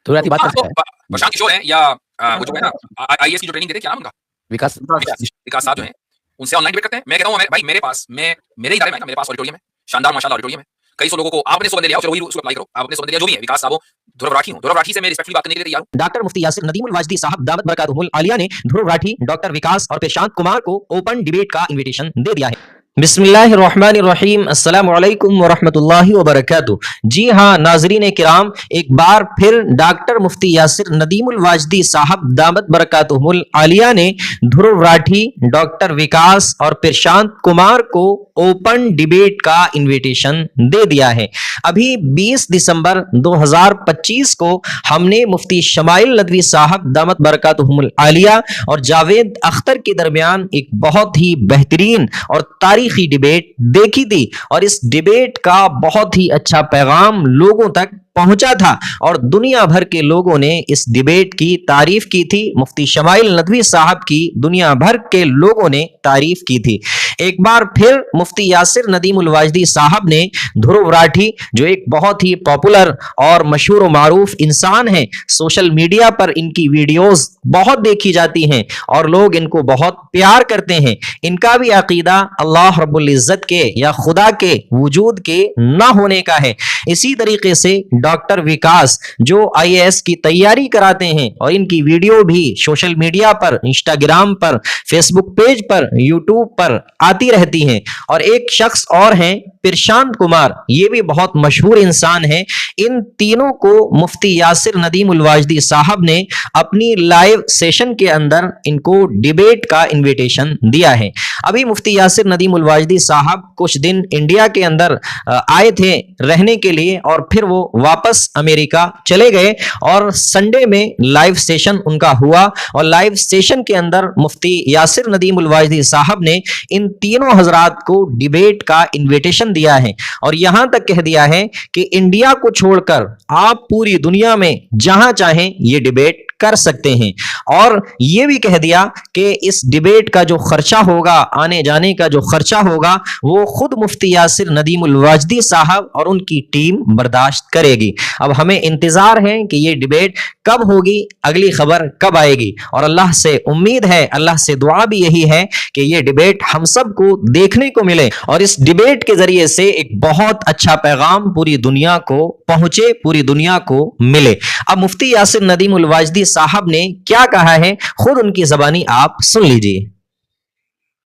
تھوڑی آتی بات کر سکتا ہے. پرشانت کشور ہیں یا وہ جو ہے نا آئی ایس کی جو ٹریننگ دیتے کیا نام ان کا؟ وکاس وکاس صاحب جو ہیں ان سے آن لائن ڈیبیٹ کرتے ہیں. میں کہتا ہوں بھائی میرے پاس میرے ادارے میں میرے پاس آڈیٹوریم ہے, شاندار ماشاءاللہ آڈیٹوریم ہے. کئی سو لوگوں کو آپ نے 100 بندے لے آؤ, چلو وہی اس کو اپلائی کرو. آپ نے 100 بندے لیا جو بھی ہے, وکاس صاحب دھرو راٹھی ہوں, دھرو راٹھی سے میں ریسپیکٹفلی بات کرنے کے لیے تیار ہوں. ڈاکٹر مفتی یاسر ندیم الواجدی صاحب دامت برکاتہم العالیہ نے دھرو راٹھی, ڈاکٹر وکاس اور پرشانت کمار کو اوپن ڈیبیٹ کا انویٹیشن دے دیا ہے. بسم اللہ الرحمن الرحیم. السلام علیکم ورحمۃ اللہ وبرکاتہ. جی ہاں ناظرین کرام, ایک بار پھر ڈاکٹر مفتی یاسر ندیم الواجدی صاحب دامت برکاتہم العالیہ نے دھرو راٹھی, ڈاکٹر وکاس اور پرشانت کمار کو اوپن ڈیبیٹ کا انویٹیشن دے دیا ہے. ابھی 20 دسمبر 2025 کو ہم نے مفتی شمائل ندوی صاحب دامت برکاتہم العالیہ اور جاوید اختر کے درمیان ایک بہت ہی بہترین اور تاریخی ڈیبیٹ دیکھی تھی, اور اس ڈیبیٹ کا بہت ہی اچھا پیغام لوگوں تک پہنچا تھا اور دنیا بھر کے لوگوں نے اس ڈیبیٹ کی تعریف کی تھی. مفتی شمائل ندوی صاحب کی دنیا بھر کے لوگوں نے تعریف کی تھی. ایک بار پھر مفتی یاسر ندیم الواجدی صاحب نے دھرو راٹھی, جو ایک بہت ہی پاپولر اور مشہور و معروف انسان ہیں, سوشل میڈیا پر ان کی ویڈیوز بہت دیکھی جاتی ہیں اور لوگ ان کو بہت پیار کرتے ہیں. ان کا بھی عقیدہ اللہ رب العزت کے یا خدا کے وجود کے نہ ہونے کا ہے. اسی طریقے سے ڈاکٹر وکاس جو آئی اے ایس کی تیاری کراتے ہیں اور ان کی ویڈیو بھی سوشل میڈیا پر, انسٹاگرام پر, فیس بک پیج پر, یوٹیوب پر آتی رہتی ہیں. اور ایک شخص اور ہیں پرشانت کمار, یہ بھی بہت مشہور انسان ہیں. ان تینوں کو مفتی یاسر ندیم الواجدی صاحب نے اپنی لائیو سیشن کے اندر ان کو ڈیبیٹ کا انویٹیشن دیا ہے. ابھی مفتی یاسر ندیم الواجدی صاحب کچھ دن انڈیا کے اندر آئے تھے رہنے کے لیے, اور پھر وہ واپس امریکہ چلے گئے, اور سنڈے میں لائیو سیشن ان کا ہوا, اور لائیو سیشن کے اندر مفتی یاسر ندیم الواجدی صاحب نے ان تینوں حضرات کو ڈیبیٹ کا انویٹیشن دیا ہے, اور یہاں تک کہہ دیا ہے کہ انڈیا کو چھوڑ کر آپ پوری دنیا میں جہاں چاہیں یہ ڈیبیٹ کر سکتے ہیں. اور یہ بھی کہہ دیا کہ اس ڈیبیٹ کا جو خرچہ ہوگا, آنے جانے کا جو خرچہ ہوگا, وہ خود مفتی یاسر ندیم الواجدی صاحب اور ان کی ٹیم برداشت کرے گی. اب ہمیں انتظار ہے کہ یہ ڈیبیٹ کب ہوگی, اگلی خبر کب آئے گی, اور اللہ سے امید ہے, اللہ سے دعا بھی یہی ہے کہ یہ ڈیبیٹ ہم سب کو دیکھنے کو ملے, اور اس ڈیبیٹ کے ذریعے سے ایک بہت اچھا پیغام پوری دنیا کو پہنچے, پوری دنیا کو ملے. اب مفتی یاسر ندیم الواجدی صاحب نے کیا کہا ہے, خود ان کی زبانی آپ سن لیجئے.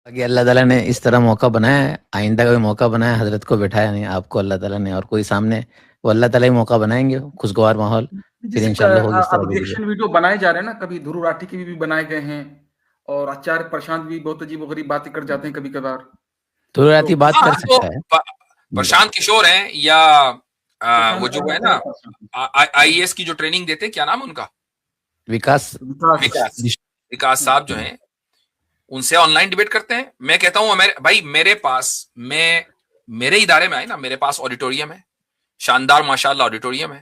کہ اللہ تعالیٰ نے اس طرح موقع بنایا ہے, آئندہ کا بھی موقع بنایا, حضرت کو بٹھایا نہیں, آپ کو اللہ تعالیٰ نے, اور کوئی سامنے وہ اللہ تعالیٰ ہی موقع بنائیں گے, خوشگوار ماحول, پھر انشاءاللہ ہوگی اس طرح اب ریئیکشن ویڈیو بنائے جا رہے ہیں نا, کبھی دھرو راٹھی کے بھی بنائے گئے ہیں, اور آچاریہ پرشانت بھی بہت عجیب و غریب باتیں کر جاتے ہیں کبھی کبھار. دھرو راٹھی بات کر سکتا ہے. پرشانت کشور ہیں یا وہ جو ہے نا آئی اے ایس کی جو ٹریننگ دیتے کیا نام ان کا, وکاس صاحب جو ہیں, ان سے آن لائن ڈیبیٹ کرتے ہیں. میں کہتا ہوں بھائی میرے پاس, میرے ادارے میں آئے نا, میرے پاس آڈیٹوریم ہے, شاندار ماشاءاللہ آڈیٹوریم ہے.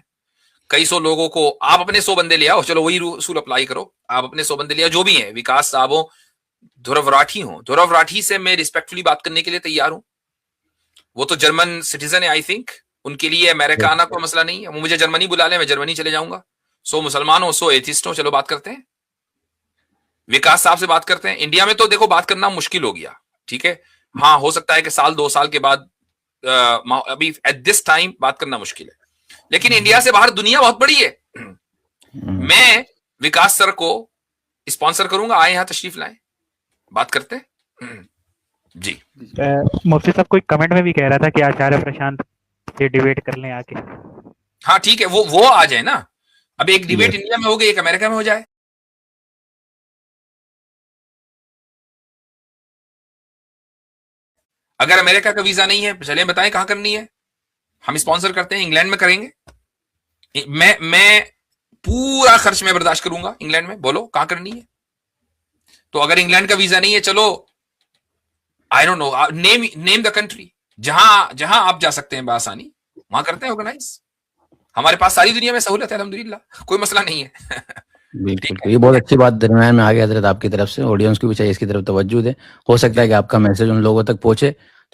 کئی سو لوگوں کو آپ اپنے 100 بندے لے آؤ, چلو وہی اصول اپلائی کرو, آپ اپنے 100 بندے لے آؤ جو بھی ہیں, وکاس صاحب ہوں, دھرو راٹھی ہوں, دھرو راٹھی سے میں ریسپیکٹفلی بات کرنے کے لیے تیار ہوں. وہ تو جرمن سٹیزن ہے آئی تھنک, ان کے لیے امریکہ آنا کوئی مسئلہ نہیں ہے. وہ مجھے جرمنی بلا لیں, میں جرمنی چلے جاؤں گا. 100 مسلمان ہو, 100 ایتھسٹ ہو, چلو بات کرتے ہیں. وکاس صاحب سے بات کرتے ہیں. انڈیا میں تو دیکھو بات کرنا مشکل ہو گیا, ٹھیک ہے, ہاں ہو سکتا ہے کہ سال 2 سال کے بعد, ابھی ایٹ دس ٹائم بات کرنا مشکل ہے, لیکن انڈیا سے باہر دنیا بہت بڑی ہے. میں وکاس سر کو اسپانسر کروں گا, آئے یہاں تشریف لائیں, بات کرتے ہیں. جی مفتی صاحب کوئی کمنٹ میں بھی کہہ رہا تھا کہ آچاریہ پرشانت سے ڈیبیٹ کر لیں آ کے. ہاں ٹھیک ہے, وہ آ جائے نا. اب ایک ڈیبیٹ انڈیا میں ہو گئی, ایک امریکہ میں ہو جائے. اگر امریکہ کا ویزا نہیں ہے, چلیں بتائیں کہاں کرنی ہے, ہم اسپانسر کرتے ہیں, انگلینڈ میں کریں گے. میں پورا خرچ میں برداشت کروں گا انگلینڈ میں, بولو کہاں کرنی ہے. تو اگر انگلینڈ کا ویزا نہیں ہے, چلو I don't know, name the country, جہاں آپ جا سکتے ہیں بآسانی, وہاں کرتے ہیں آرگنائز. ہمارے پاس ساری دنیا میں سہولت ہے الحمدللہ, کوئی مسئلہ نہیں ہے. بالکل, یہ بہت اچھی بات درمیان میں آ گیا حضرت آپ کی طرف سے. آڈینس کو بھی چاہیے اس کی طرف توجہ دے. ہو سکتا ہے کہ آپ کا میسج ان لوگوں تک پہنچے